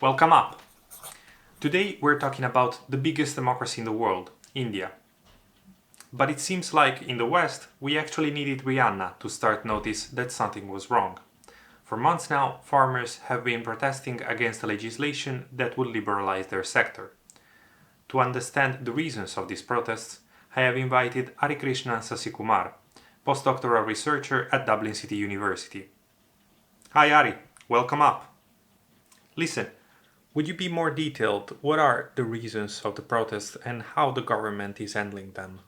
Welcome up! Today we're talking about the biggest democracy in the world, India. But it seems like in the West, we actually needed Rihanna to start notice that something was wrong. For months now, farmers have been protesting against the legislation that would liberalize their sector. To understand the reasons of these protests, I have invited Harikrishnan Sasikumar, postdoctoral researcher at Dublin City University. Hi Ari, welcome up! Listen, would you be more detailed? What are the reasons of the protests and how the government is handling them?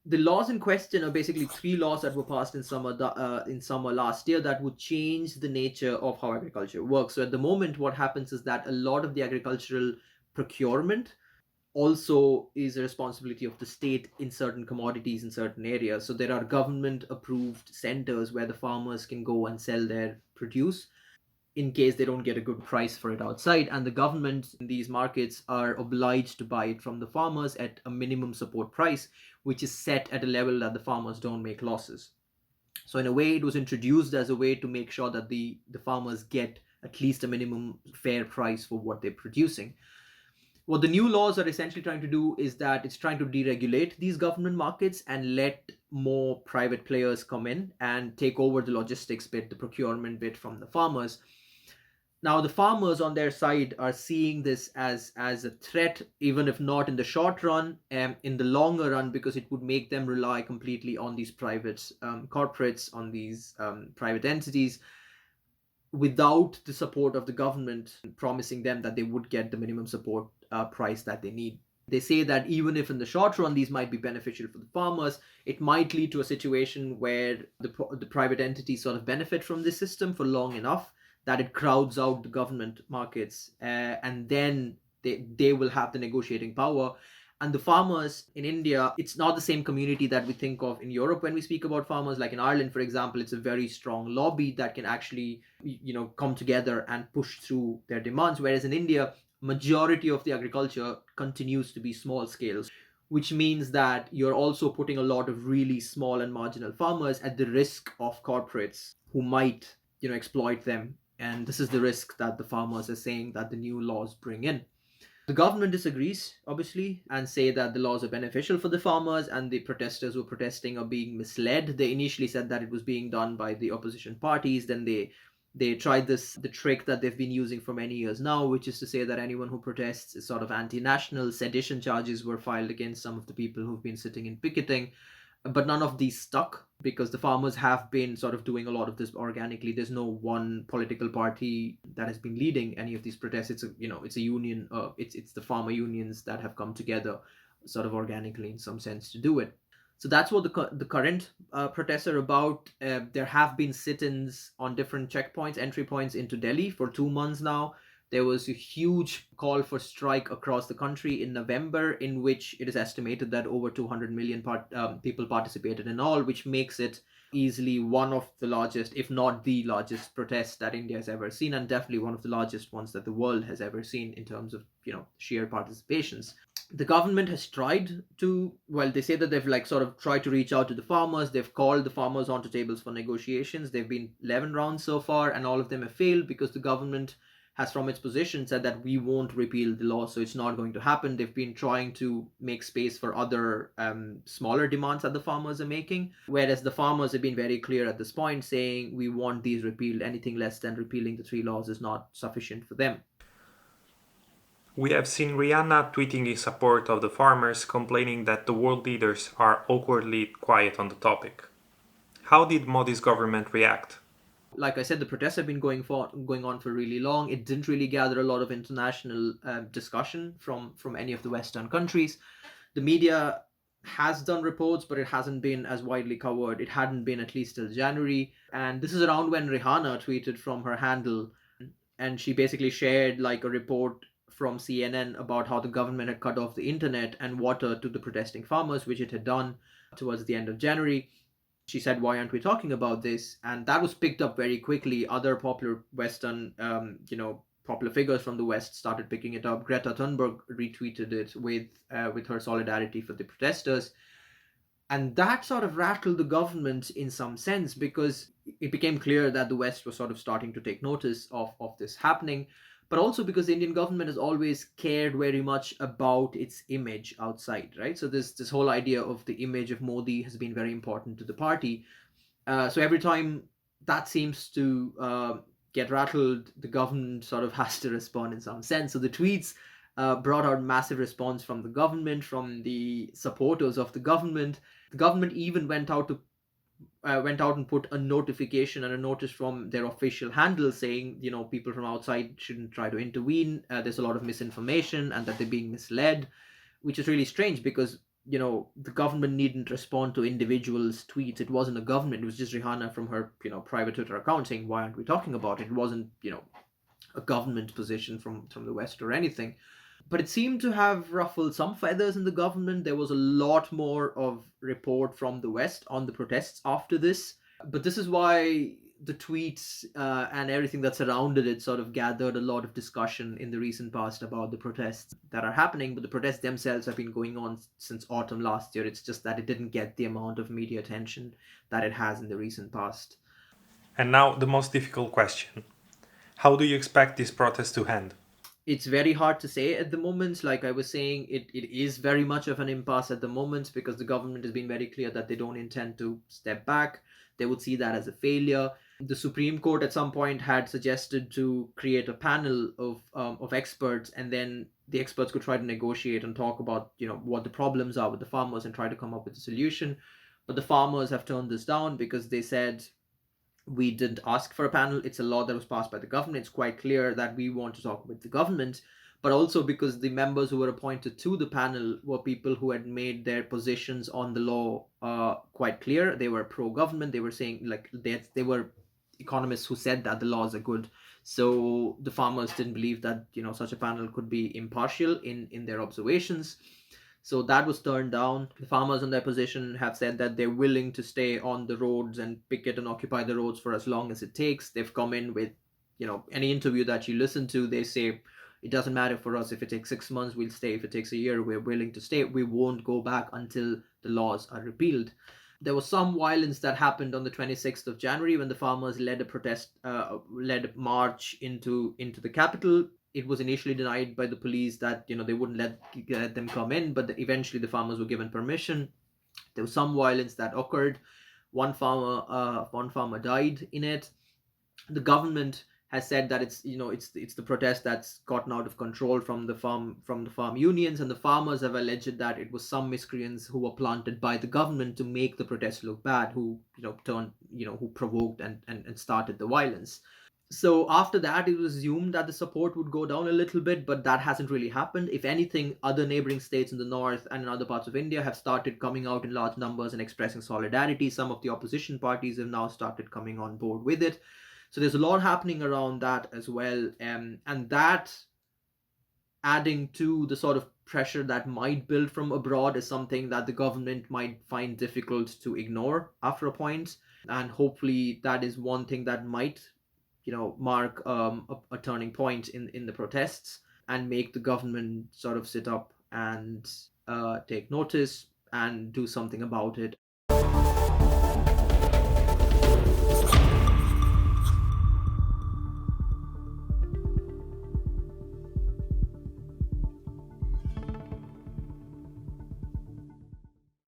The laws in question are basically three laws that were passed in summer last year that would change the nature of how agriculture works. So at the moment, what happens is that a lot of the agricultural procurement also is a responsibility of the state in certain commodities in certain areas. So there are government approved centers where the farmers can go and sell their produce in case they don't get a good price for it outside, and the government in these markets are obliged to buy it from the farmers at a minimum support price, which is set at a level that the farmers don't make losses. So in a way, it was introduced as a way to make sure that the farmers get at least a minimum fair price for what they're producing. What the new laws are essentially trying to do is that it's trying to deregulate these government markets and let more private players come in and take over the logistics bit, the procurement bit from the farmers. Now the farmers on their side are seeing this as a threat, even if not in the short run, in the longer run, because it would make them rely completely on these private corporates, on these private entities, without the support of the government promising them that they would get the minimum support price that they need. They say that even if in the short run these might be beneficial for the farmers, it might lead to a situation where the private entities sort of benefit from this system for long enough that it crowds out the government markets, and then they will have the negotiating power. And the farmers in India, it's not the same community that we think of in Europe when we speak about farmers. Like in Ireland, for example, it's a very strong lobby that can actually come together and push through their demands, whereas in India, majority of the agriculture continues to be small scale, which means that you're also putting a lot of really small and marginal farmers at the risk of corporates who might exploit them. And this is the risk that the farmers are saying that the new laws bring in. The government disagrees, obviously, and say that the laws are beneficial for the farmers, and the protesters who are protesting are being misled. They initially said that it was being done by the opposition parties. Then they tried the trick that they've been using for many years now, which is to say that anyone who protests is sort of anti-national. Sedition charges were filed against some of the people who've been sitting in picketing, but none of these stuck because the farmers have been sort of doing a lot of this organically. There's no one political party that has been leading any of these protests. It's a union. It's the farmer unions that have come together, sort of organically in some sense, to do it. So that's what the current protests are about. There have been sit-ins on different checkpoints, entry points into Delhi for 2 months now. There was a huge call for strike across the country in November, in which it is estimated that over 200 million people participated in all, which makes it easily one of the largest, if not the largest, protests that India has ever seen, and definitely one of the largest ones that the world has ever seen in terms of sheer participations. The government has tried to, well, they say that they've like sort of tried to reach out to the farmers. They've called the farmers onto tables for negotiations. They've been 11 rounds so far, and all of them have failed because the government has from its position said that we won't repeal the law, so it's not going to happen. They've been trying to make space for other smaller demands that the farmers are making, whereas the farmers have been very clear at this point, saying we want these repealed. Anything less than repealing the three laws is not sufficient for them. We have seen Rihanna tweeting in support of the farmers, complaining that the world leaders are awkwardly quiet on the topic. How did Modi's government react? Like I said, the protests have been going on for really long. It didn't really gather a lot of international discussion from any of the Western countries. The media has done reports, but it hasn't been as widely covered. It hadn't been at least till January, and this is around when Rihanna tweeted from her handle, and she basically shared like a report from CNN about how the government had cut off the internet and water to the protesting farmers, which it had done towards the end of January. She said, "Why aren't we talking about this?" And that was picked up very quickly. Other popular Western, popular figures from the West started picking it up. Greta Thunberg retweeted it with her solidarity for the protesters, and that sort of rattled the government in some sense because it became clear that the West was sort of starting to take notice of this happening. but also because the Indian government has always cared very much about its image outside, right? So this whole idea of the image of Modi has been very important to the party. So every time that seems to get rattled, the government sort of has to respond in some sense. So the tweets brought out massive response from the government, from the supporters of the government. The government even went out and put a notification and a notice from their official handle saying, people from outside shouldn't try to intervene. There's a lot of misinformation and that they're being misled, which is really strange because the government needn't respond to individuals' tweets. It wasn't a government. It was just Rihanna from her private Twitter account saying, "Why aren't we talking about it?" It wasn't a government position from the West or anything. But it seemed to have ruffled some feathers in the government. There was a lot more of report from the West on the protests after this. But this is why the tweets and everything that surrounded it sort of gathered a lot of discussion in the recent past about the protests that are happening. But the protests themselves have been going on since autumn last year. It's just that it didn't get the amount of media attention that it has in the recent past. And now the most difficult question. How do you expect this protest to end? It's very hard to say at the moment. Like I was saying, it is very much of an impasse at the moment because the government has been very clear that they don't intend to step back. They would see that as a failure. The Supreme Court at some point had suggested to create a panel of experts, and then the experts could try to negotiate and talk about what the problems are with the farmers and try to come up with a solution. But the farmers have turned this down because they said, we didn't ask for a panel. It's a law that was passed by the government. It's quite clear that we want to talk with the government, but also because the members who were appointed to the panel were people who had made their positions on the law quite clear. They were pro-government. They were saying, like, they were economists who said that the laws are good. So the farmers didn't believe that such a panel could be impartial in their observations. So that was turned down. The farmers on their position have said that they're willing to stay on the roads and picket and occupy the roads for as long as it takes. They've come in with, any interview that you listen to, they say, it doesn't matter for us. If it takes 6 months, we'll stay. If it takes a year, we're willing to stay. We won't go back until the laws are repealed. There was some violence that happened on the 26th of January when the farmers led a march into the capital. It was initially denied by the police that they wouldn't let them come in, but eventually the farmers were given permission. There was some violence that occurred. One farmer died in it. The government has said that it's the protest that's gotten out of control from the farm unions, and the farmers have alleged that it was some miscreants who were planted by the government to make the protest look bad, who who provoked and started the violence. So after that, it was assumed that the support would go down a little bit, but that hasn't really happened. If anything, other neighboring states in the north and in other parts of India have started coming out in large numbers and expressing solidarity. Some of the opposition parties have now started coming on board with it. So there's a lot happening around that as well. And that, adding to the sort of pressure that might build from abroad, is something that the government might find difficult to ignore after a point. And hopefully that is one thing that might mark a turning point in the protests and make the government sort of sit up and take notice and do something about it.